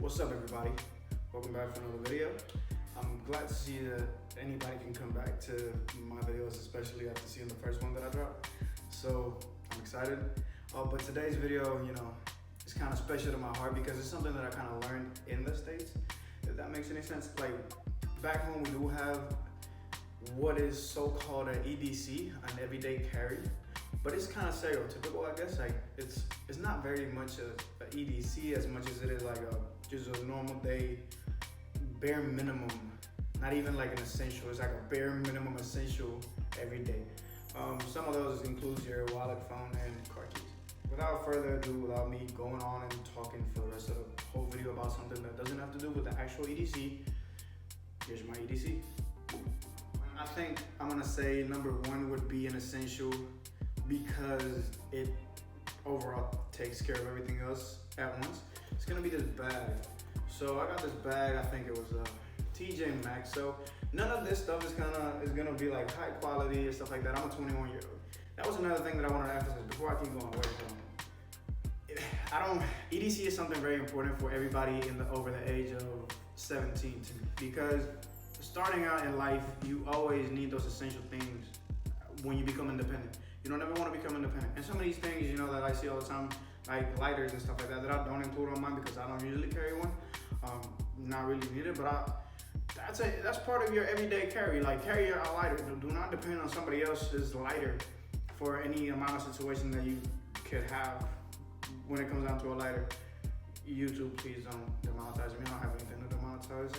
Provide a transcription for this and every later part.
What's up, everybody? Welcome back for another video. I'm glad to see that anybody can come back to my videos, especially after seeing the first one that I dropped. So I'm excited. But today's video, it's kind of special to my heart because it's something that I kind of learned in the States. If that makes any sense. Like back home, we do have what is so-called an EDC, an everyday carry. But it's kind of stereotypical, I guess. Like it's not very much a EDC as much as it is like just a normal day, bare minimum. Not even like an essential. It's like a bare minimum essential every day. Some of those includes your wallet, phone, and car keys. Without further ado, without me going on and talking for the rest of the whole video about something that doesn't have to do with the actual EDC, here's my EDC. I think I'm gonna say number one would be an essential, because it overall takes care of everything else at once. It's gonna be this bag. So I got this bag, I think it was a TJ Maxx. So none of this stuff is gonna be like high quality and stuff like that. I'm a 21-year-old. That was another thing that I wanted to emphasize before I keep going away. EDC is something very important for everybody over the age of 17 to me, because starting out in life, you always need those essential things when you become independent. You don't ever want to become independent. And some of these things, that I see all the time, like lighters and stuff like that I don't include on mine because I don't usually carry one. Not really needed, but that's part of your everyday carry. Like carry a lighter. Do not depend on somebody else's lighter for any amount of situation that you could have when it comes down to a lighter. YouTube, please don't demonetize me. I don't have anything to demonetize.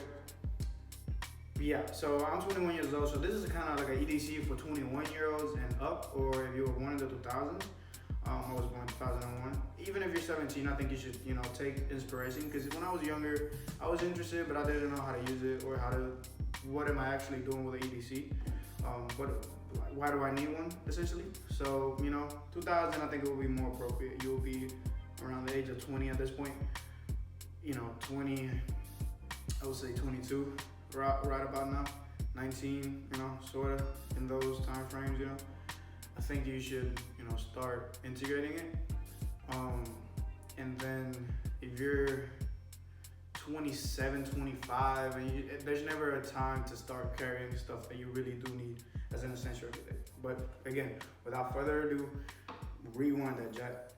Yeah, so I'm 21 years old, so this is kind of like an EDC for 21-year-olds and up, or if you were born in the 2000s. I was born in 2001. Even if you're 17, I think you should, take inspiration, because when I was younger, I was interested, but I didn't know how to use it or what am I actually doing with an EDC. But why do I need one, essentially? So, 2000, I think it will be more appropriate. You'll be around the age of 20 at this point. 20, I would say 22. Right about now, 19, sort of in those time frames, I think you should, start integrating it. And then if you're 27, 25, and there's never a time to start carrying stuff that you really do need as an essential every day. But again, without further ado, rewind that, Jack.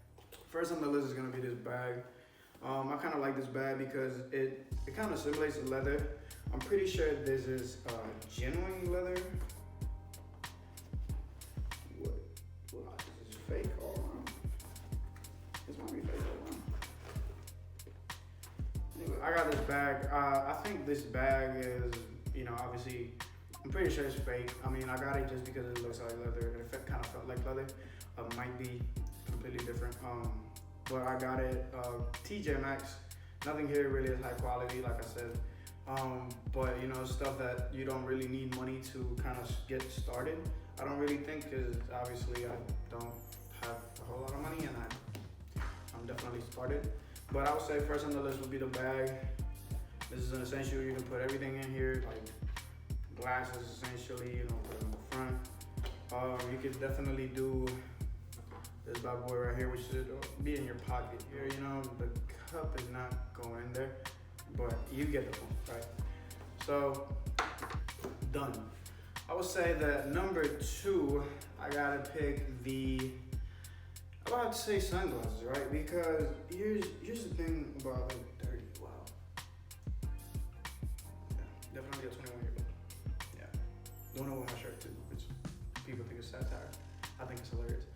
First on the list is gonna be this bag. I kind of like this bag because it kind of simulates leather. I'm pretty sure this is genuine leather. What? This is fake all around. This might be fake all around. Anyway, I got this bag. I think this bag is, obviously, I'm pretty sure it's fake. I mean, I got it just because it looks like leather. It kind of felt like leather. Might be completely different. But I got it TJ Maxx. Nothing here really is high quality, like I said. But stuff that you don't really need money to kind of get started. I don't really think, because obviously I don't have a whole lot of money, and I'm definitely started. But I would say first on the list would be the bag. This is an essential. You can put everything in here, like glasses essentially, put them in the front. You could definitely do this bad boy right here, which should be in your pocket here. The cup is not going in there, but you get the point, right? So, done. I would say that number two, I gotta pick I'm about to say sunglasses, right? Because here's the thing about dirty. Wow. Yeah, definitely a 21-year-old. Yeah. Don't know with my shirt too, which people think is satire. I think it's hilarious.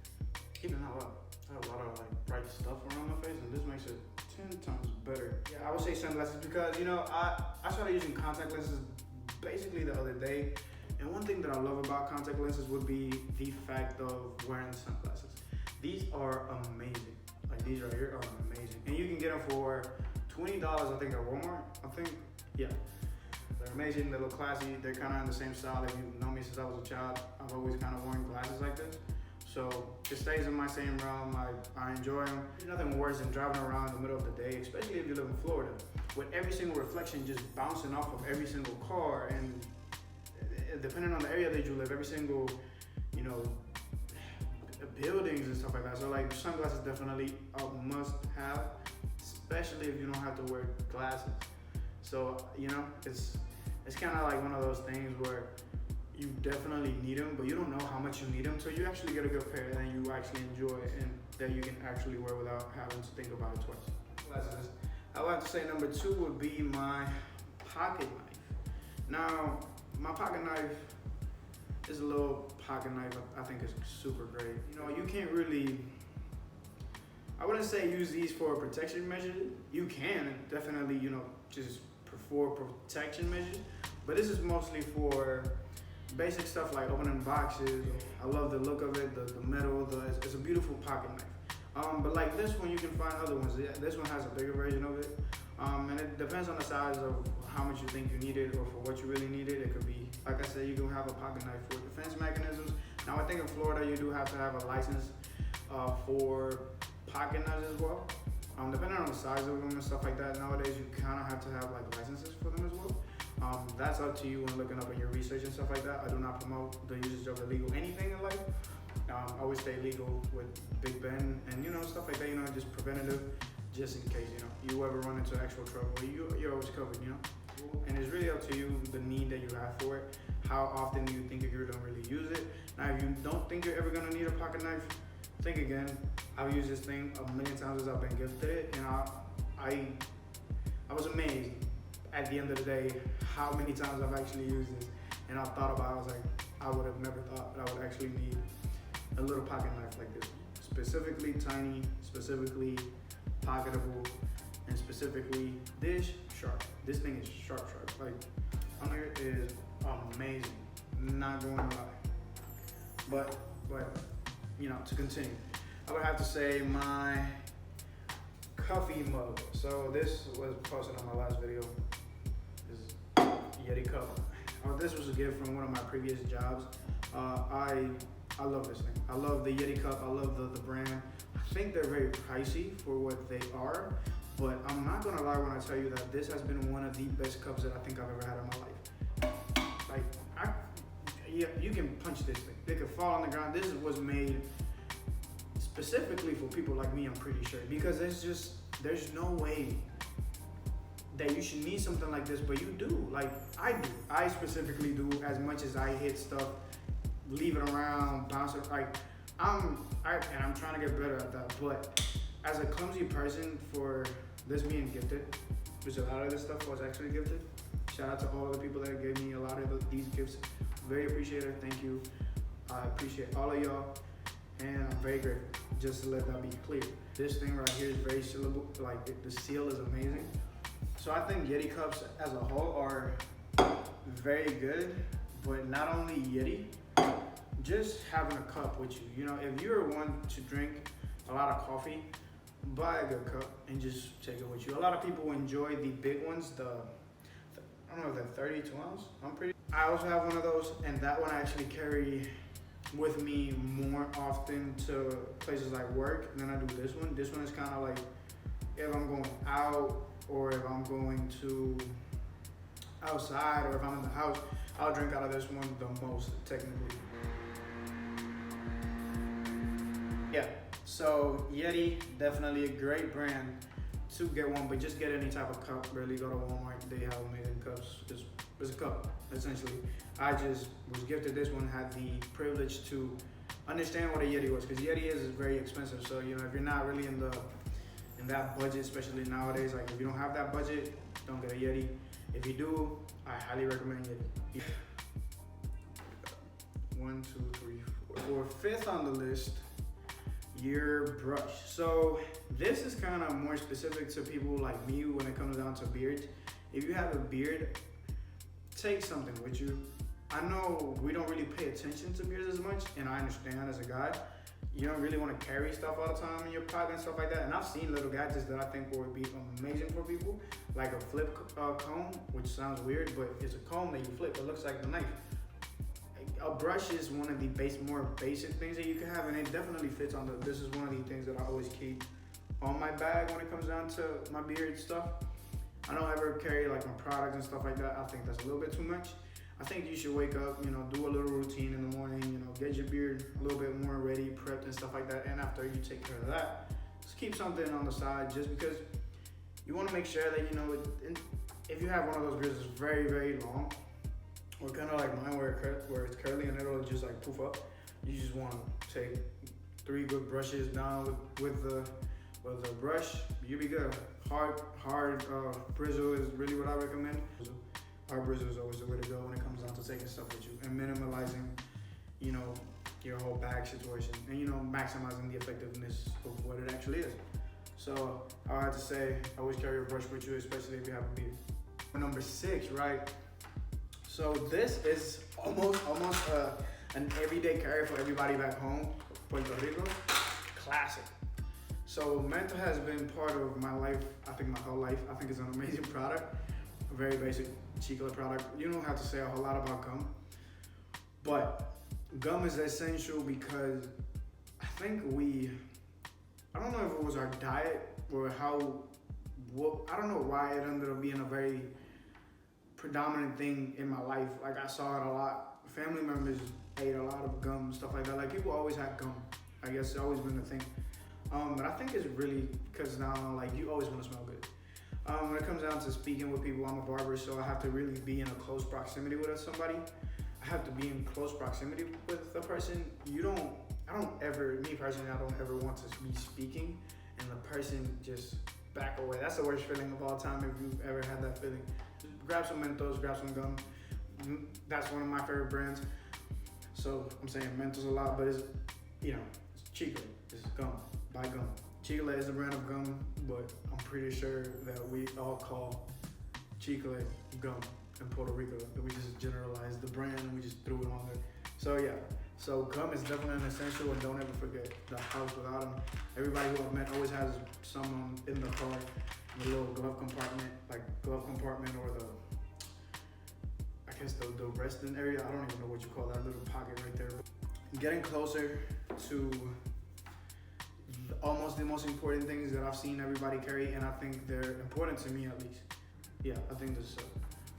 Even out, I have a lot of bright stuff around my face, and this makes it 10 times better. Yeah, I would say sunglasses because, I started using contact lenses basically the other day. And one thing that I love about contact lenses would be the fact of wearing sunglasses. These are amazing. Like these right here are amazing. And you can get them for $20, I think, at Walmart. Yeah. They're amazing, they look classy. They're kind of in the same style. If you've known me since I was a child, I've always kind of worn glasses like this. So it stays in my same realm. I enjoy them. There's nothing worse than driving around in the middle of the day, especially if you live in Florida, with every single reflection just bouncing off of every single car. And depending on the area that you live, every single, buildings and stuff like that. So sunglasses definitely a must have. especially if you don't have to wear glasses. So it's kind of like one of those things where you definitely need them, but you don't know how much you need them till you actually get a good pair and you actually enjoy it and that you can actually wear without having to think about it twice. Glasses. I would have to say number 2 would be my pocket knife. Now, my pocket knife is a little pocket knife. I think it's super great. You can't really, I wouldn't say use these for protection measures. You can definitely, just for protection measures, but this is mostly for basic stuff like opening boxes. I love the look of it, the metal, it's a beautiful pocket knife. But like this one, you can find other ones. This one has a bigger version of it. And it depends on the size of how much you think you need it or for what you really need it. It could be, like I said, you can have a pocket knife for defense mechanisms. Now I think in Florida you do have to have a license for pocket knives as well. Depending on the size of them and stuff like that, nowadays you kind of have to have like licenses for them as well. That's up to you when looking up in your research and stuff like that. I do not promote the usage of illegal anything in life. I always stay legal with Big Ben and stuff like that. Just preventative, just in case you ever run into actual trouble. You're always covered. And it's really up to you the need that you have for it. How often do you think you're gonna really use it? Now, if you don't think you're ever gonna need a pocket knife, think again. I've used this thing a million times as I've been gifted it, and I was amazed at the end of the day how many times I've actually used this. And I thought about it, I was like, I would have never thought that I would actually need a little pocket knife like this. Specifically tiny, specifically pocketable, and specifically this sharp. This thing is sharp. Like, on here is amazing. Not going to lie. But to continue, I would have to say my coffee mug. So this was posted on my last video. This is Yeti cup. This was a gift from one of my previous jobs. I love this thing. I love the Yeti cup. I love the brand. I think they're very pricey for what they are, but I'm not gonna lie when I tell you that this has been one of the best cups that I think I've ever had in my life. Like, you can punch this thing. It could fall on the ground. This was made specifically for people like me, I'm pretty sure, because there's no way that you should need something like this, but you do. Like, I do. I specifically do. As much as I hit stuff, leave it around, bounce it. Like, I'm trying to get better at that. But as a clumsy person, for this being gifted, which a lot of this stuff was actually gifted. Shout out to all the people that gave me a lot of these gifts. Very appreciative. Thank you. I appreciate all of y'all, and I'm very grateful. Just to let that be clear. This thing right here is very sealable. Like, the seal is amazing. So I think Yeti cups as a whole are very good, but not only Yeti, just having a cup with you. If you're one to drink a lot of coffee, buy a good cup and just take it with you. A lot of people enjoy the big ones, I don't know, the 32 ounce. I also have one of those, and that one I actually carry with me more often to places like work than I do this one. This one is kind of like if I'm going out or if I'm going to outside or if I'm in the house, I'll drink out of this one the most technically. Yeah, so Yeti, definitely a great brand to get one, but just get any type of cup. Really go to Walmart, they have amazing cups. It's a cup, essentially. I just was gifted this one, had the privilege to understand what a Yeti was, because Yeti is very expensive. So if you're not really in that budget, especially nowadays, like if you don't have that budget, don't get a Yeti. If you do, I highly recommend Yeti. 1, 2, 3, 4. For fifth on the list, your brush. So this is kind of more specific to people like me when it comes down to beards. If you have a beard, take something with you. I know we don't really pay attention to beards as much, and I understand as a guy, you don't really want to carry stuff all the time in your pocket and stuff like that. And I've seen little gadgets that I think would be amazing for people, like a flip comb, which sounds weird, but it's a comb that you flip. It looks like a knife. A brush is one of the more basic things that you can have, and it definitely fits on this is one of the things that I always keep on my bag when it comes down to my beard stuff. I don't ever carry like my products and stuff like that. I think that's a little bit too much. I think you should wake up, do a little routine in the morning, get your beard a little bit more ready, prepped and stuff like that. And after you take care of that, just keep something on the side, just because You want to make sure that if you have one of those beards that's very, very long, or kind of like mine where it's curly and it'll just like poof up, you just want to take 3 good brushes down with the brush. You'll be good. Hard bristle is really what I recommend. Hard bristle is always the way to go when it comes down to taking stuff with you and minimalizing, your whole bag situation, and maximizing the effectiveness of what it actually is. So I have to say, always carry a brush with you, especially if you have a beard. Number 6, right? So this is almost an everyday carry for everybody back home, Puerto Rico. Classic. So menthol has been part of my life, I think my whole life. I think it's an amazing product, a very basic Chicle product. You don't have to say a whole lot about gum, but gum is essential because I don't know if it was our diet or I don't know why it ended up being a very predominant thing in my life. Like I saw it a lot. Family members ate a lot of gum, stuff like that. Like people always had gum. I guess it's always been a thing. But I think it's really because now like you always want to smell good. When it comes down to speaking with people, I'm a barber, so I have to really be in a close proximity with somebody. I have to be in close proximity with the person. Me personally, I don't ever want to be speaking and the person just back away. That's the worst feeling of all time if you've ever had that feeling. Just grab some Mentos, grab some gum. That's one of my favorite brands. So I'm saying Mentos a lot, but it's Chicle. It's gum. Buy gum. Chicle is the brand of gum, but I'm pretty sure that we all call Chicle gum in Puerto Rico. We just generalized the brand and we just threw it on there. So yeah, so gum is definitely an essential, and don't ever forget the house without them. Everybody who I've met always has someone in the car, in the little glove compartment or the resting area. I don't even know what you call that little pocket right there. Getting closer to almost the most important things that I've seen everybody carry, and I think they're important to me at least. Yeah, I think this is so.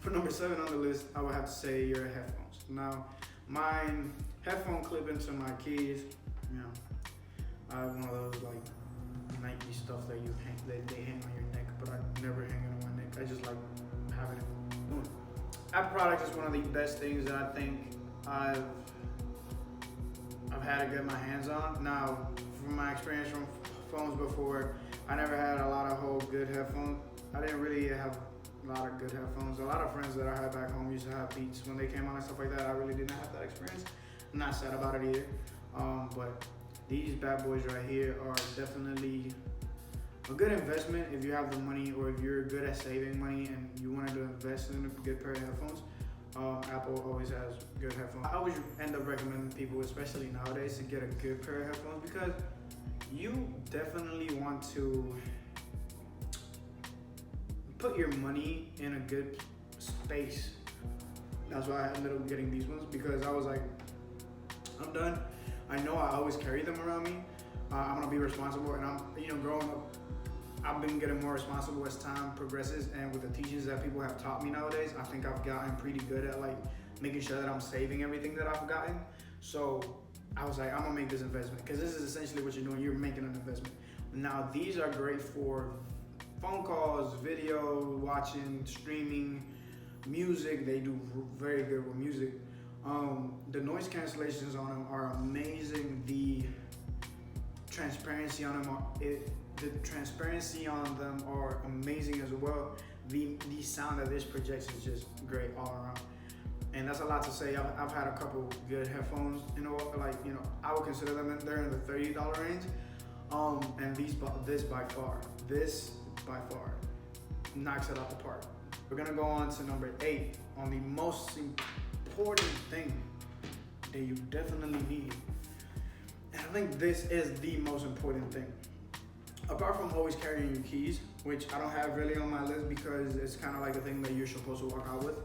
For number 7 on the list, I would have to say your headphones. Now, mine headphone clip into my keys. I have one of those like Nike stuff that they hang on your neck, but I never hang it on my neck. I just like having it. That product is one of the best things that I think I've had to get my hands on. Now, from my experience from phones before, I never had a lot of good headphones. I didn't really have a lot of good headphones. A lot of friends that I had back home used to have Beats when they came out and stuff like that. I really didn't have that experience. I'm not sad about it either. But these bad boys right here are definitely a good investment if you have the money, or if you're good at saving money and you wanted to invest in a good pair of headphones. Apple always has good headphones. I always end up recommending people, especially nowadays, to get a good pair of headphones because you definitely want to put your money in a good space. That's why I ended up getting these ones, because I was like, I'm done. I know I always carry them around me. I'm gonna be responsible, and I'm, growing up, I've been getting more responsible as time progresses, and with the teachings that people have taught me nowadays, I think I've gotten pretty good at like making sure that I'm saving everything that I've gotten. So I was like, I'm gonna make this investment, because this is essentially what you're doing. You're making an investment. Now these are great for phone calls, video watching, streaming, music. They do very good with music. The noise cancellations on them are amazing. The transparency on them are amazing as well. The sound that this projects is just great all around. And that's a lot to say. I've had a couple good headphones, I would consider them, they're in the $30 range. And this by far knocks it out the park. We're gonna go on to number 8 on the most important thing that you definitely need. And I think this is the most important thing. Apart from always carrying your keys, which I don't have really on my list because it's kind of like a thing that you're supposed to walk out with.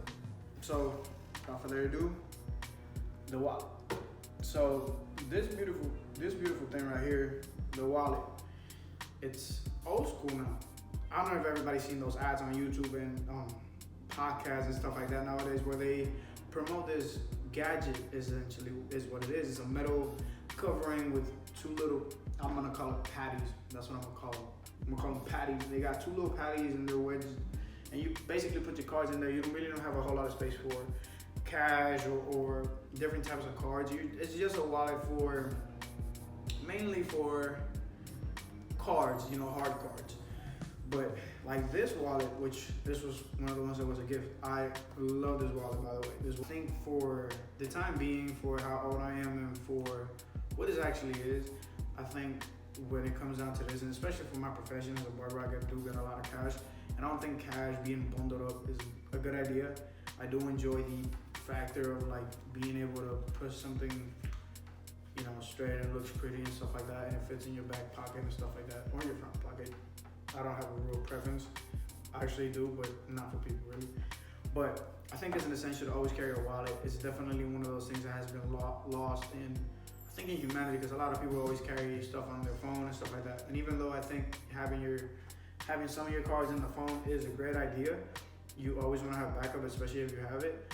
So, without further ado, the wallet. So this beautiful thing right here, the wallet, it's old school now. I don't know if everybody's seen those ads on YouTube and podcasts and stuff like that nowadays, where they promote this gadget. Essentially is what it is. It's a metal covering with 2 little, I'm gonna call it patties. That's what I'm gonna call them. I'm gonna call them patties. They got two little patties and they're wedged, and you basically put your cards in there. You really don't have a whole lot of space for cash or different types of cards. It's just a wallet for mainly for cards, hard cards. But like this wallet, which this was one of the ones that was a gift. I love this wallet, by the way. I think for the time being, for how old I am, and for what it actually is, I think when it comes down to this, and especially for my profession as a barber, I do get a lot of cash, and I don't think cash being bundled up is a good idea. I do enjoy the factor of like being able to put something, straight and it looks pretty and stuff like that, and it fits in your back pocket and stuff like that, or your front pocket. I don't have a real preference. I actually do, but not for people really. But I think it's an essential to always carry a wallet. It's definitely one of those things that has been lost in, I think, in humanity, because a lot of people always carry stuff on their phone and stuff like that. And even though I think having some of your cards in the phone is a great idea, you always want to have backup, especially if you have it.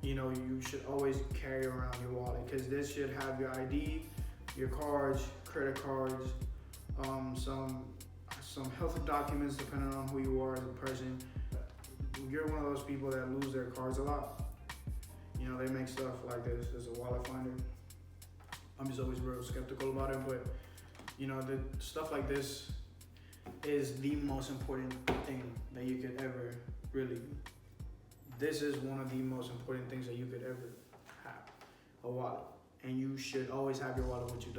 You should always carry around your wallet, because this should have your ID, your cards, credit cards, some health documents depending on who you are as a person. You're one of those people that lose their cards a lot. They make stuff like this as a wallet finder. I'm just always real skeptical about it, but the stuff like this is the most important thing that you could ever really. This is one of the most important things that you could ever have, a wallet. And you should always have your wallet with you.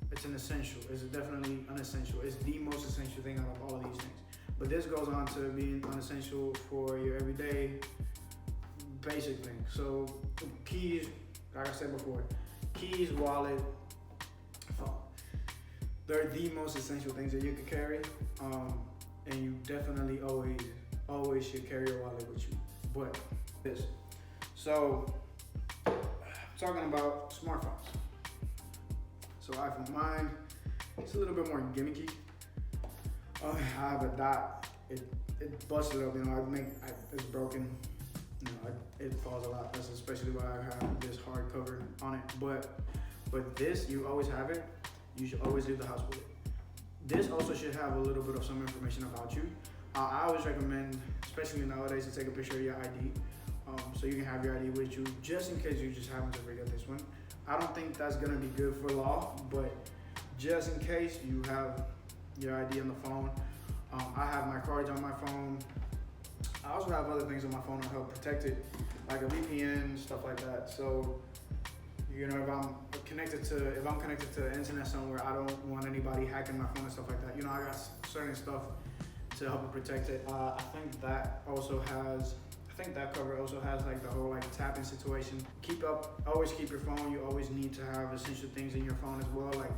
It's an essential. It's definitely an essential. It's the most essential thing out of all of these things. But this goes on to being unessential for your everyday basic things. So keys, like I said before, keys, wallet, phone. They're the most essential things that you could carry. And you definitely always should carry your wallet with you. But this. So talking about smartphones. So iPhone, mine, it's a little bit more gimmicky. I have a dot. It busted up. It's broken. It falls a lot. That's especially why I have this hard cover on it. But this, you always have it. You should always leave the house with it. This also should have a little bit of some information about you. I always recommend, especially nowadays, to take a picture of your ID, so you can have your ID with you, just in case you just happen to forget this one. I don't think that's gonna be good for law, but just in case you have your ID on the phone. I have my cards on my phone. I also have other things on my phone to help protect it, like a VPN, stuff like that. So, if I'm connected to the internet somewhere, I don't want anybody hacking my phone and stuff like that. I got certain stuff to help it protect it. I think that cover also has like the whole tapping situation. Always keep your phone. You always need to have essential things in your phone as well, like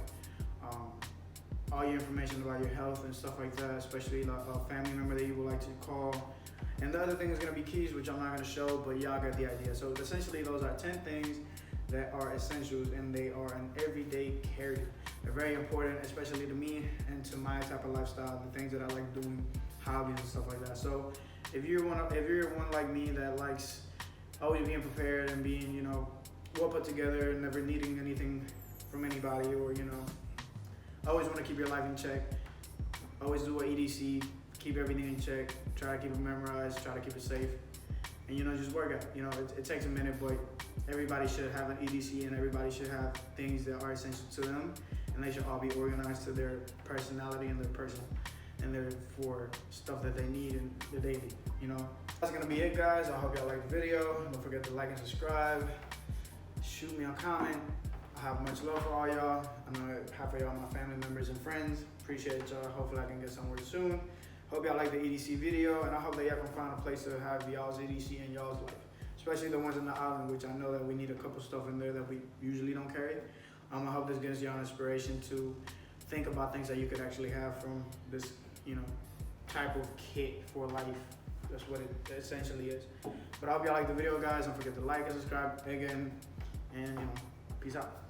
all your information about your health and stuff like that, especially like a family member that you would like to call. And the other thing is gonna be keys, which I'm not gonna show, but y'all get the idea. So essentially those are 10 things that are essentials, and they are an everyday carry. They're very important, especially to me and to my type of lifestyle, the things that I like doing, hobbies and stuff like that. So if you're one like me that likes always being prepared and being, well put together and never needing anything from anybody, or always want to keep your life in check, always do an EDC, keep everything in check, try to keep it memorized, try to keep it safe, and just work out. It takes a minute, but everybody should have an EDC, and everybody should have things that are essential to them, and they should all be organized to their personality and their person, and they're for stuff that they need and that they need. That's gonna be it, guys. I hope y'all like the video. Don't forget to like and subscribe. Shoot me a comment. I have much love for all y'all. I know half of y'all are my family members and friends. Appreciate y'all. Hopefully I can get somewhere soon. Hope y'all like the EDC video, and I hope that y'all can find a place to have y'all's EDC in y'all's life, especially the ones in the island, which I know that we need a couple stuff in there that we usually don't carry. I hope this gives y'all inspiration to think about things that you could actually have from this, type of kit for life. That's what it essentially is. But I hope y'all like the video, guys. Don't forget to like and subscribe again, and peace out.